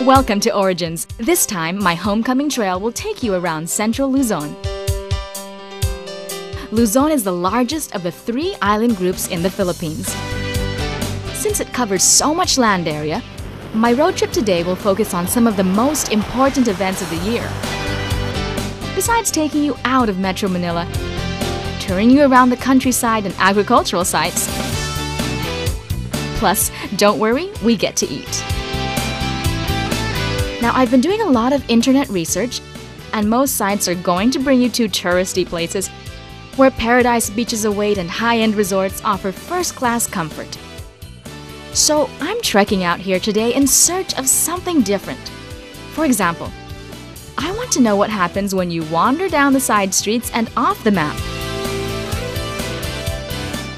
Welcome to Origins. This time, my homecoming trail will take you around Central Luzon. Luzon is the largest of the 3 island groups in the Philippines. Since it covers so much land area, my road trip today will focus on some of the most important events of the year. Besides taking you out of Metro Manila, touring you around the countryside and agricultural sites. Plus, don't worry, we get to eat. Now, I've been doing a lot of internet research, and most sites are going to bring you to touristy places where paradise beaches await and high-end resorts offer first-class comfort. So, I'm trekking out here today in search of something different. For example, I want to know what happens when you wander down the side streets and off the map.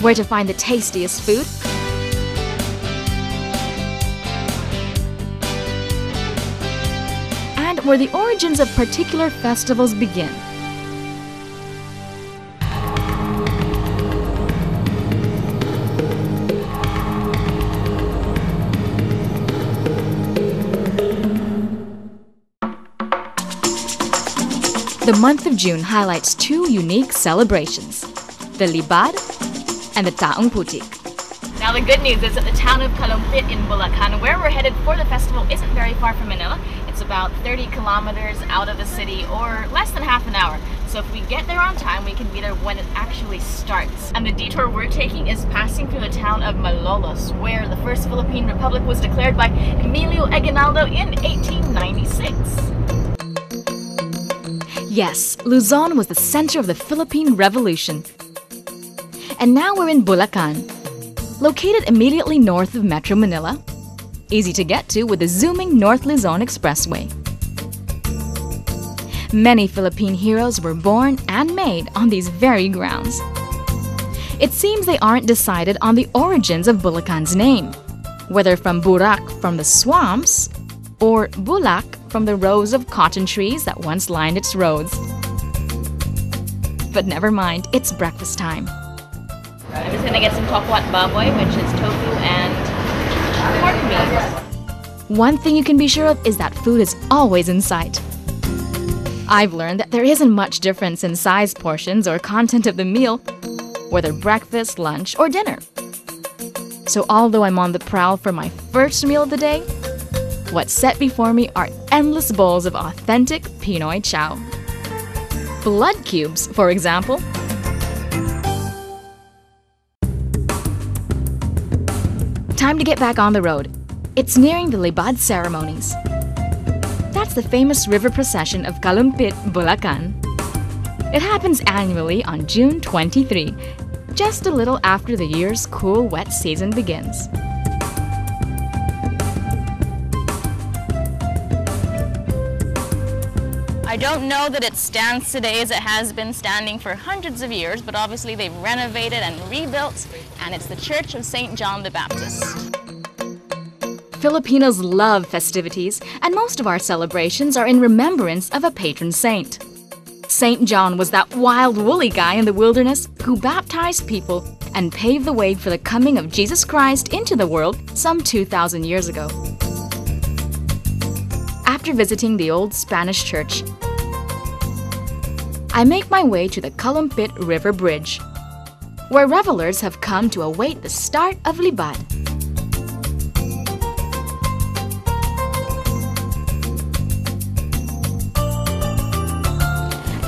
Where to find the tastiest food, and where the origins of particular festivals begin. The month of June highlights 2 unique celebrations, the Libad and the Taong Putik. Now the good news is that the town of Putik in Bulacan, where we're headed for the festival, isn't very far from Manila. It's about 30 kilometers out of the city, or less than half an hour. So if we get there on time, we can be there when it actually starts. And the detour we're taking is passing through the town of Malolos, where the first Philippine Republic was declared by Emilio Aguinaldo in 1896. Yes, Luzon was the center of the Philippine Revolution. And now we're in Bulacan, located immediately north of Metro Manila, easy to get to with the zooming North Luzon Expressway. Many Philippine heroes were born and made on these very grounds. It seems they aren't decided on the origins of Bulacan's name, whether from Burak from the swamps, or Bulak from the rows of cotton trees that once lined its roads. But never mind, it's breakfast time. I'm just gonna get some tokwat baboy, which is tofu and pork meat. One thing you can be sure of is that food is always in sight. I've learned that there isn't much difference in size portions or content of the meal, whether breakfast, lunch, or dinner. So although I'm on the prowl for my first meal of the day, what's set before me are endless bowls of authentic Pinoy chow. Blood cubes, for example. Time to get back on the road. It's nearing the Libad ceremonies. That's the famous river procession of Kalumpit, Bulacan. It happens annually on June 23, just a little after the year's cool, wet season begins. I don't know that it stands today as it has been standing for hundreds of years, but obviously they've renovated and rebuilt, and it's the Church of St. John the Baptist. Filipinos love festivities, and most of our celebrations are in remembrance of a patron saint. St. John was that wild, woolly guy in the wilderness who baptized people and paved the way for the coming of Jesus Christ into the world some 2,000 years ago. After visiting the old Spanish church, I make my way to the Kalumpit River Bridge, where revelers have come to await the start of Libad.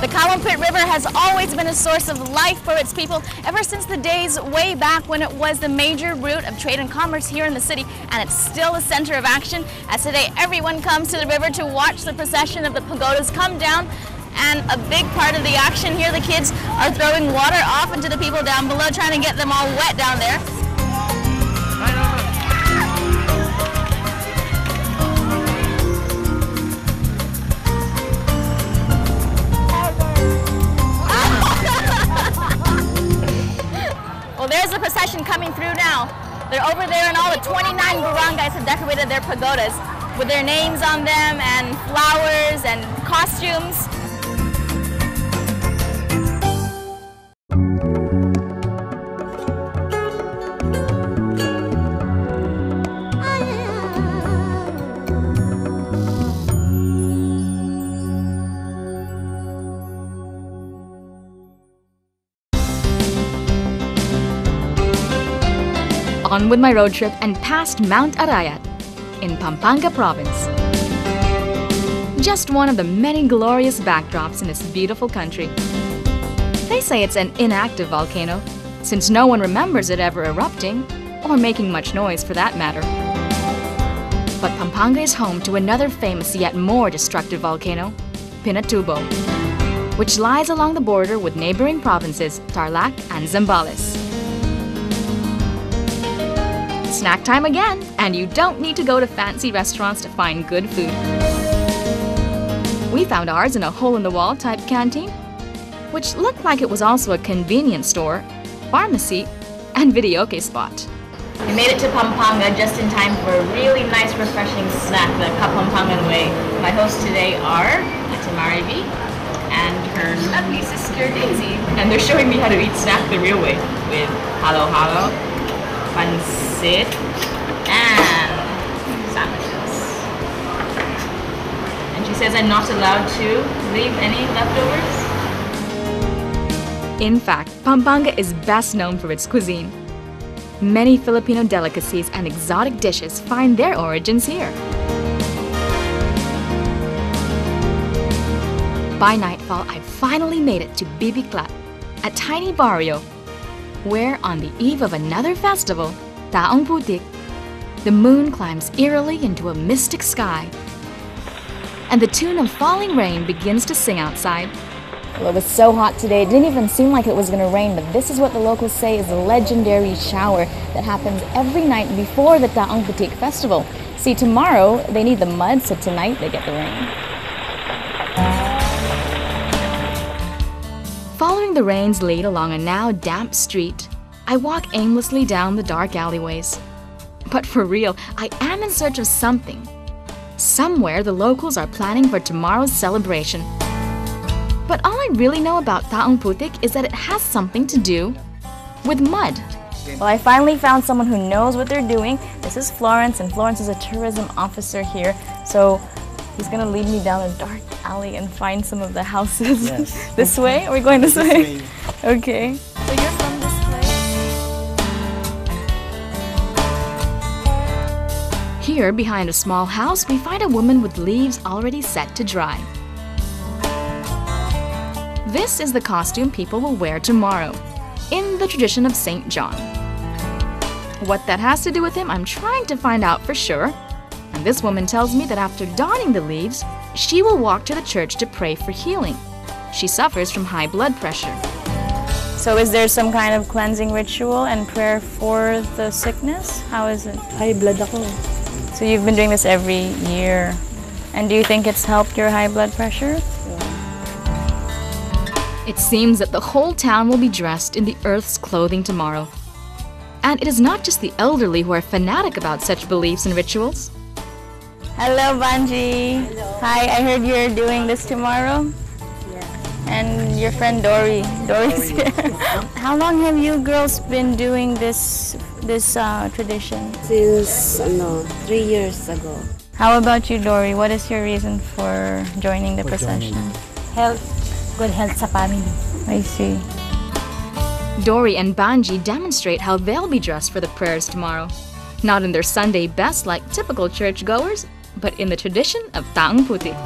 The Kalumpit River has always been a source of life for its people ever since the days way back when it was the major route of trade and commerce here in the city, and it's still a center of action, as today everyone comes to the river to watch the procession of the pagodas come down. And a big part of the action here, the kids are throwing water off into the people down below, trying to get them all wet down there. Well, there's the procession coming through now. They're over there, and all the 29 barangays have decorated their pagodas with their names on them and flowers and costumes. On with my road trip and past Mount Arayat in Pampanga province. Just one of the many glorious backdrops in this beautiful country. They say it's an inactive volcano, since no one remembers it ever erupting, or making much noise for that matter. But Pampanga is home to another famous yet more destructive volcano, Pinatubo, which lies along the border with neighboring provinces Tarlac and Zambales. Snack time again, and you don't need to go to fancy restaurants to find good food. We found ours in a hole-in-the-wall type canteen, which looked like it was also a convenience store, pharmacy, and videoke spot. We made it to Pampanga just in time for a really nice, refreshing snack the Kapampangan way. My hosts today are Ate Mariby and her lovely sister Daisy, and they're showing me how to eat snack the real way with halo-halo, pancit, and sandwiches. And she says I'm not allowed to leave any leftovers. In fact, Pampanga is best known for its cuisine. Many Filipino delicacies and exotic dishes find their origins here. By nightfall, I finally made it to Bibiclat, a tiny barrio, where on the eve of another festival, Taong Putik, the moon climbs eerily into a mystic sky, and the tune of falling rain begins to sing outside. Well, it was so hot today, it didn't even seem like it was going to rain, but this is what the locals say is a legendary shower that happens every night before the Taong Putik festival. See, tomorrow they need the mud, so tonight they get the rain. Following the rain's lead along a now damp street, I walk aimlessly down the dark alleyways. But for real, I am in search of something. Somewhere the locals are planning for tomorrow's celebration. But all I really know about Taong Putik is that it has something to do with mud. Well, I finally found someone who knows what they're doing. This is Florence, and Florence is a tourism officer here. So he's going to lead me down a dark alley and find some of the houses. Yes. This way? Are we going this way? Okay. So you're from this place? Here, behind a small house, we find a woman with leaves already set to dry. This is the costume people will wear tomorrow, in the tradition of St. John. What that has to do with him, I'm trying to find out for sure. And this woman tells me that after donning the leaves, she will walk to the church to pray for healing. She suffers from high blood pressure. So is there some kind of cleansing ritual and prayer for the sickness? How is it? High blood ako. So you've been doing this every year. And do you think it's helped your high blood pressure? It seems that the whole town will be dressed in the earth's clothing tomorrow. And it is not just the elderly who are fanatic about such beliefs and rituals. Hello, Banji. Hello. Hi, I heard you're doing this tomorrow. Yeah. And your friend Dory. Dory's here. How long have you girls been doing this tradition? Since 3 years ago. How about you, Dory? What is your reason for joining the procession? Good health sa family. I see. Dory and Banji demonstrate how they'll be dressed for the prayers tomorrow. Not in their Sunday best like typical churchgoers, but in the tradition of Taong Putik.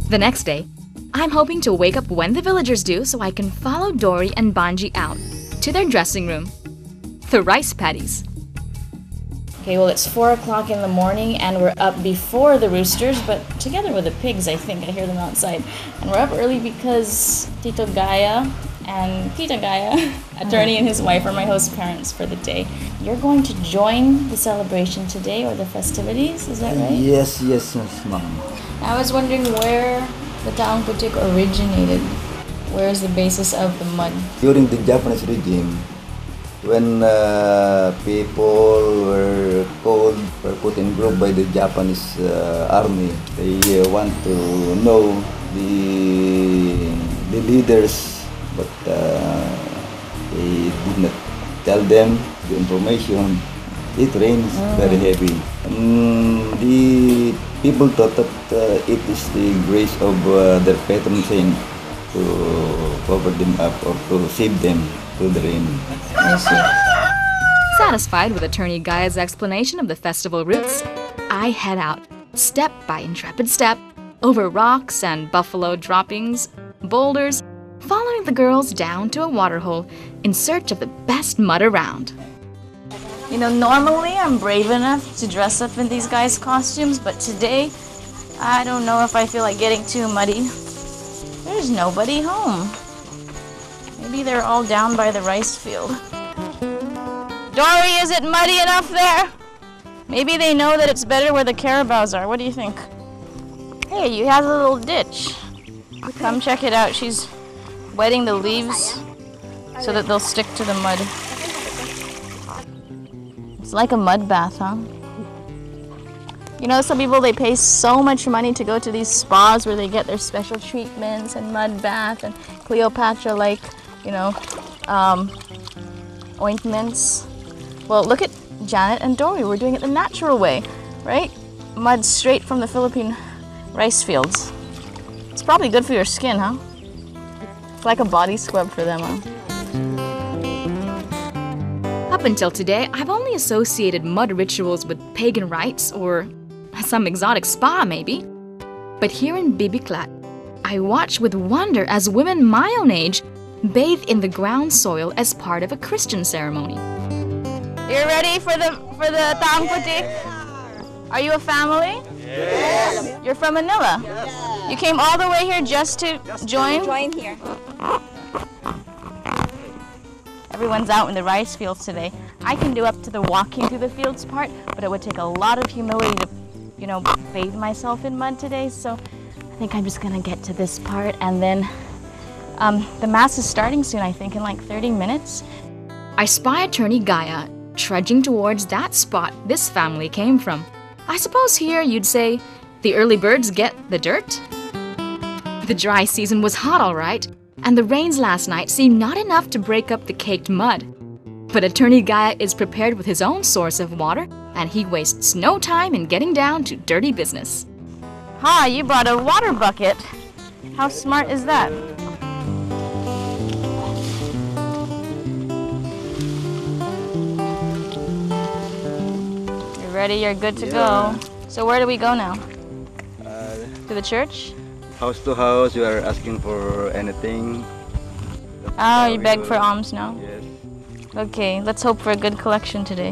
The next day, I'm hoping to wake up when the villagers do so I can follow Dory and Banji out to their dressing room, the rice paddies. Okay, well, it's 4 o'clock in the morning and we're up before the roosters, but together with the pigs, I think. I hear them outside. And we're up early because Tito Gaya and Tita Gaya, attorney and his wife, are my host parents for the day. You're going to join the celebration today or the festivities, is that right? Yes, ma'am. I was wondering where the Taong Putik originated. Where is the basis of the mud? During the Japanese regime, when people were called or put in group by the Japanese army, they want to know the leaders, but they did not tell them the information. It rains very heavy. The people thought that it is the grace of their patron saint to cover them up or to save them to the rain. I see. Satisfied with Attorney Gaya's explanation of the festival routes, I head out, step by intrepid step, over rocks and buffalo droppings, boulders, following the girls down to a waterhole in search of the best mud around. You know, normally I'm brave enough to dress up in these guys' costumes, but today, I don't know if I feel like getting too muddy. There's nobody home. Maybe they're all down by the rice field. Dory, is it muddy enough there? Maybe they know that it's better where the carabaos are. What do you think? Hey, you have a little ditch. Come check it out. She's wetting the leaves so that they'll stick to the mud. It's like a mud bath, huh? You know, some people, they pay so much money to go to these spas where they get their special treatments and mud bath and Cleopatra-like, you know, ointments. Well, look at Janet and Dory. We're doing it the natural way, right? Mud straight from the Philippine rice fields. It's probably good for your skin, huh? It's like a body scrub for them, huh? Up until today, I've only associated mud rituals with pagan rites or some exotic spa, maybe. But here in Bibiclat, I watch with wonder as women my own age bathe in the ground soil as part of a Christian ceremony. You're ready for the Taong Putik? Are you a family? Yes. You're from Manila? Yes. You came all the way here just to join? Join here. Everyone's out in the rice fields today. I can do up to the walking through the fields part, but it would take a lot of humility to, you know, bathe myself in mud today, so I think I'm just gonna get to this part, and then the mass is starting soon, I think, in like 30 minutes. I spy Attorney Gaya trudging towards that spot this family came from. I suppose here you'd say the early birds get the dirt. The dry season was hot, all right, and the rains last night seemed not enough to break up the caked mud. But Attorney Gaya is prepared with his own source of water, and he wastes no time in getting down to dirty business. Ha, you brought a water bucket. How smart is that? You're ready, you're good to go. So where do we go now? To the church? House to house, you are asking for anything. Oh, you beg for alms now? Yes. Okay, let's hope for a good collection today.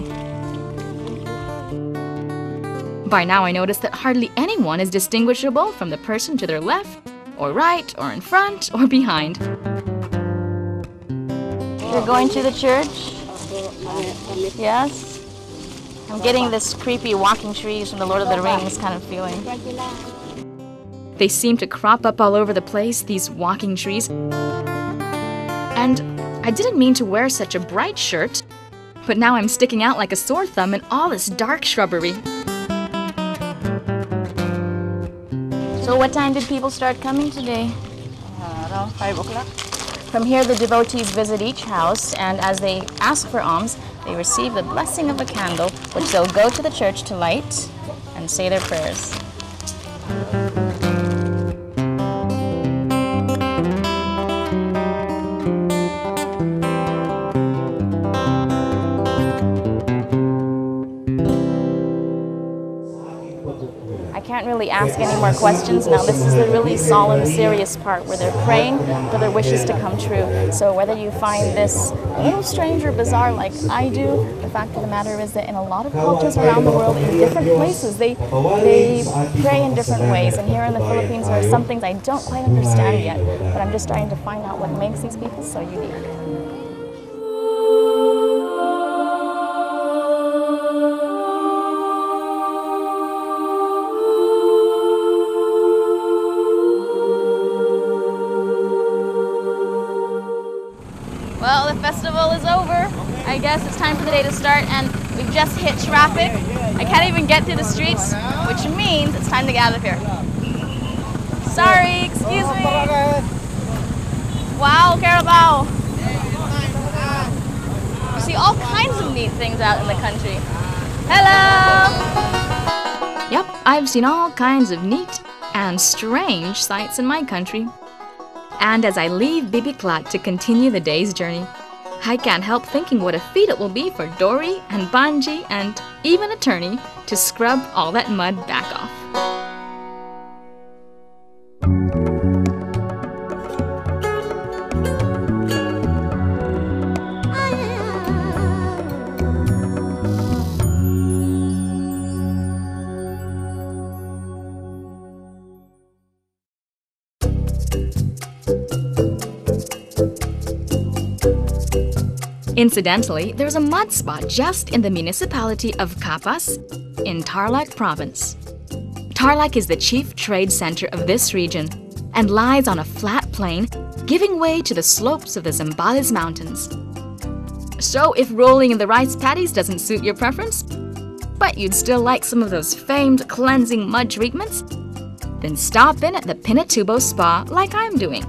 By now I notice that hardly anyone is distinguishable from the person to their left, or right, or in front, or behind. You're going to the church? Yes? I'm getting this creepy walking trees from the Lord of the Rings kind of feeling. They seem to crop up all over the place, these walking trees. And I didn't mean to wear such a bright shirt, but now I'm sticking out like a sore thumb in all this dark shrubbery. So what time did people start coming today? Around 5 o'clock. From here, the devotees visit each house, and as they ask for alms, they receive the blessing of a candle, which they'll go to the church to light and say their prayers. I can't really ask any more questions now. This is the really solemn, serious part where they're praying for their wishes to come true. So whether you find this a little strange or bizarre like I do, the fact of the matter is that in a lot of cultures around the world, in different places, they pray in different ways. And here in the Philippines, there are some things I don't quite understand yet, but I'm just starting to find out what makes these people so unique. Well, the festival is over. I guess it's time for the day to start, and we've just hit traffic. I can't even get through the streets, which means it's time to get out of here. Sorry, excuse me. Wow, carabao. You see all kinds of neat things out in the country. Hello! Yep, I've seen all kinds of neat and strange sights in my country. And as I leave Bibiklat to continue the day's journey, I can't help thinking what a feat it will be for Dory and Banji and even Attorney to scrub all that mud back off. Incidentally, there's a mud spot just in the municipality of Capas in Tarlac province. Tarlac is the chief trade center of this region and lies on a flat plain giving way to the slopes of the Zambales Mountains. So if rolling in the rice paddies doesn't suit your preference, but you'd still like some of those famed cleansing mud treatments, then stop in at the Pinatubo Spa like I'm doing.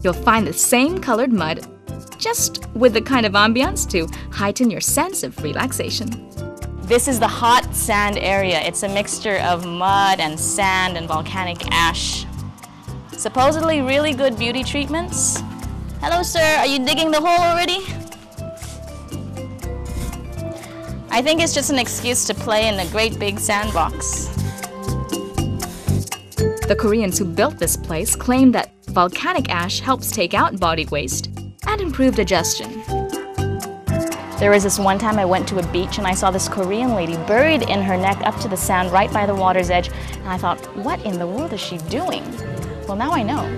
You'll find the same colored mud, just with the kind of ambiance to heighten your sense of relaxation. This is the hot sand area. It's a mixture of mud and sand and volcanic ash. Supposedly really good beauty treatments. Hello, sir. Are you digging the hole already? I think it's just an excuse to play in the great big sandbox. The Koreans who built this place claim that volcanic ash helps take out body waste and improve digestion. There was this one time I went to a beach and I saw this Korean lady buried in her neck up to the sand right by the water's edge. And I thought, what in the world is she doing? Well, now I know.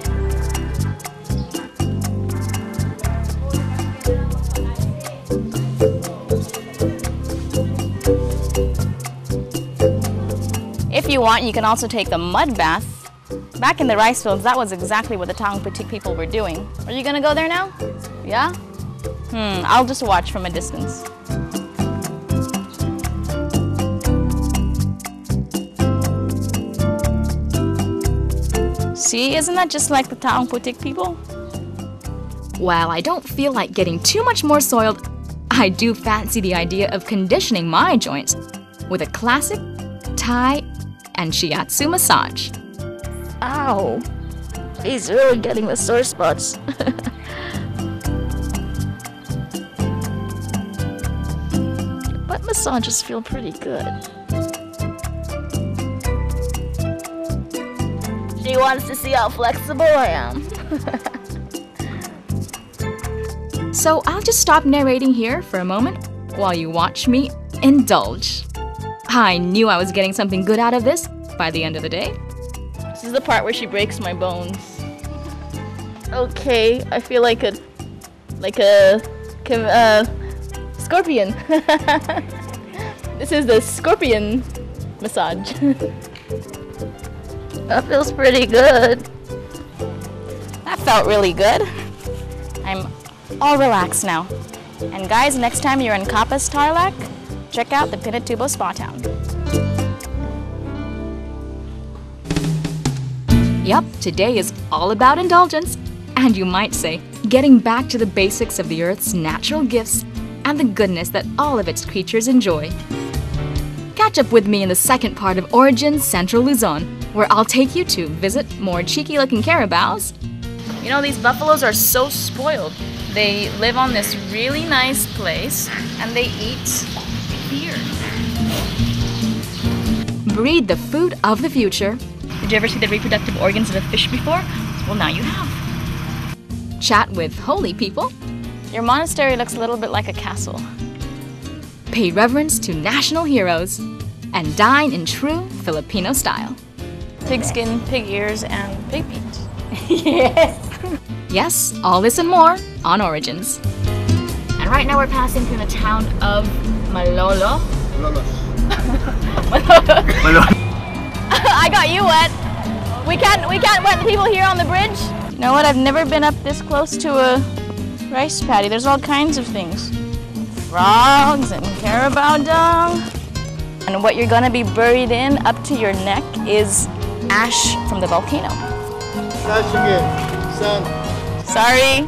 If you want, you can also take the mud bath. Back in the rice fields, that was exactly what the Taong Putik people were doing. Are you gonna go there now? Yeah? I'll just watch from a distance. See, isn't that just like the Taong Putik people? While I don't feel like getting too much more soiled, I do fancy the idea of conditioning my joints with a classic Thai and shiatsu massage. Ow! He's really getting the sore spots. Butt massages feel pretty good. She wants to see how flexible I am. So I'll just stop narrating here for a moment while you watch me indulge. I knew I was getting something good out of this by the end of the day. This is the part where she breaks my bones. Okay, I feel like a scorpion. This is the scorpion massage. That feels pretty good. That felt really good. I'm all relaxed now. And guys, next time you're in Capas, Tarlac, check out the Pinatubo Spa Town. Yup, today is all about indulgence, and you might say, getting back to the basics of the Earth's natural gifts and the goodness that all of its creatures enjoy. Catch up with me in the second part of Origins Central Luzon, where I'll take you to visit more cheeky-looking carabaos. You know, these buffaloes are so spoiled. They live on this really nice place, and they eat deer. Breed the food of the future. Did you ever see the reproductive organs of a fish before? Well, now you have. Chat with holy people. Your monastery looks a little bit like a castle. Pay reverence to national heroes. And dine in true Filipino style. Pig skin, pig ears, and pig meat. Yes! Yes, all this and more on Origins. And right now we're passing through the town of Malolo. I got you wet. We can't wet the people here on the bridge. You know what? I've never been up this close to a rice paddy. There's all kinds of things. Frogs and carabao dung. And what you're gonna be buried in up to your neck is ash from the volcano. Sorry.